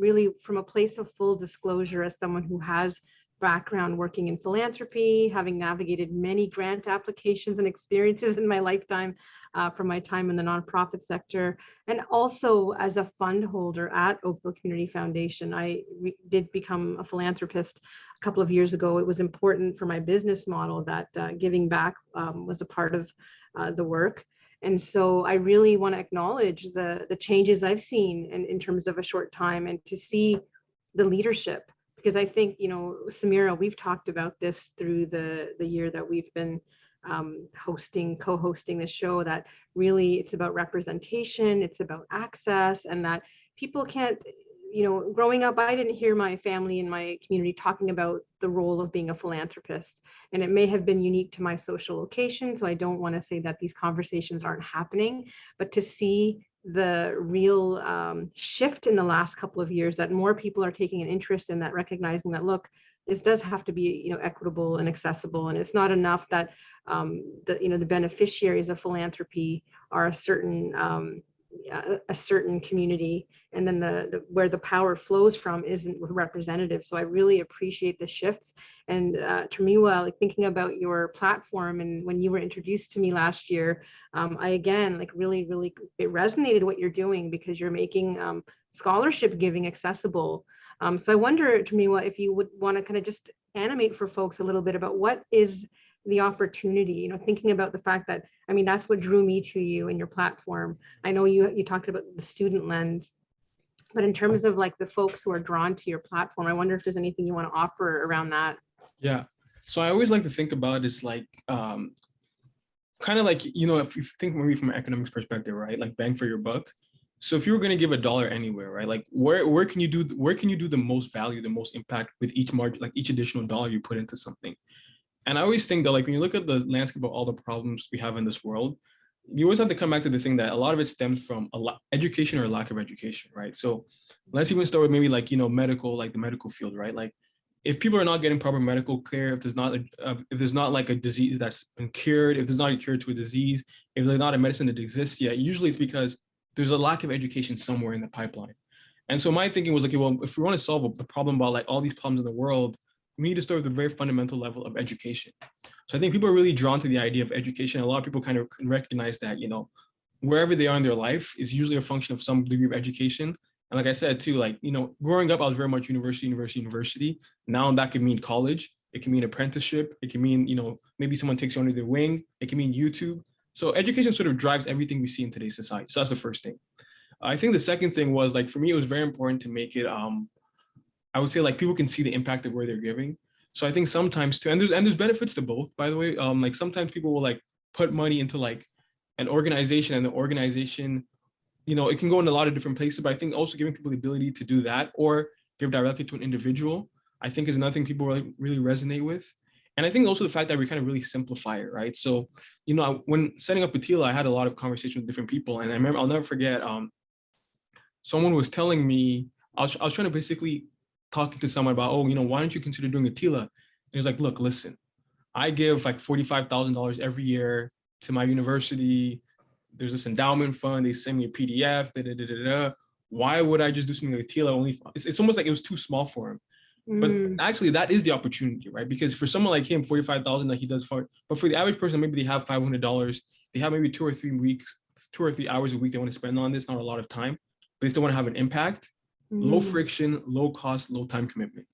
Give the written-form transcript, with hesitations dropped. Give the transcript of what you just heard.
really from a place of full disclosure as someone who has background working in philanthropy, having navigated many grant applications and experiences in my lifetime from my time in the nonprofit sector, and also as a fund holder at Oakville Community Foundation. I did become a philanthropist a couple of years ago. It was important for my business model that giving back was a part of the work. And so I really want to acknowledge the changes I've seen in terms of a short time, and to see the leadership. Because I think, you know, Sameera, we've talked about this through the year that we've been co-hosting this show, that really it's about representation, it's about access, and that people can't, you know, growing up, I didn't hear my family and my community talking about the role of being a philanthropist. And it may have been unique to my social location, so I don't want to say that these conversations aren't happening, but to see the real shift in the last couple of years, that more people are taking an interest in that, recognizing that, look, this does have to be, you know, equitable and accessible, and it's not enough that the beneficiaries of philanthropy are a certain community, and then the where the power flows from isn't representative. So I really appreciate the shifts. And Tomiwa, like thinking about your platform, and when you were introduced to me last year, I again like really it resonated what you're doing, because you're making scholarship giving accessible. So I wonder, Tomiwa, if you would want to kind of just animate for folks a little bit about what is the opportunity, you know, thinking about the fact that, I mean, that's what drew me to you and your platform. I know you talked about the student lens, but in terms of like the folks who are drawn to your platform, I wonder if there's anything you want to offer around that. Yeah. So I always like to think about this like, kind of like, you know, if you think maybe from an economics perspective, right? Like bang for your buck. So if you were going to give $1 anywhere, right? Like where can you do the most value, the most impact with each margin, like each additional dollar you put into something? And I always think that like when you look at the landscape of all the problems we have in this world, you always have to come back to the thing that a lot of it stems from education or lack of education, right? So let's even start with maybe like, you know, medical, like the medical field, right? Like if people are not getting proper medical care, if there's not like a disease that's been cured, if there's not a cure to a disease, if there's not a medicine that exists yet, usually it's because there's a lack of education somewhere in the pipeline. And so my thinking was like, well, if we want to solve the problem about like all these problems in the world, we need to start with the very fundamental level of education. So I think people are really drawn to the idea of education. A lot of people kind of recognize that, you know, wherever they are in their life is usually a function of some degree of education. And like I said too, like, you know, growing up, I was very much university. Now that could mean college. It can mean apprenticeship. It can mean, you know, maybe someone takes you under their wing. It can mean YouTube. So education sort of drives everything we see in today's society. So that's the first thing. I think the second thing was like, for me, it was very important to make it, I would say like people can see the impact of where they're giving. So I think sometimes too, and there's benefits to both, by the way. Like sometimes people will like put money into like an organization, and the organization, you know, it can go in a lot of different places, but I think also giving people the ability to do that or give directly to an individual, I think is another thing people really resonate with. And I think also the fact that we kind of really simplify it, right? So, you know, when setting up Atila, I had a lot of conversations with different people, and I remember, I'll never forget, someone was telling me, I was trying to basically talking to someone about, oh, you know, why don't you consider doing Atila? And he was like, look, listen, I give like $45,000 every year to my university. There's this endowment fund. They send me a PDF. Why would I just do something like Atila? It's almost like it was too small for him. But actually, that is the opportunity, right? Because for someone like him, 45,000 that he does for, but for the average person, maybe they have $500. They have maybe 2 or 3 hours a week they want to spend on this. Not a lot of time, but they still want to have an impact. Low friction, low cost, low time commitment.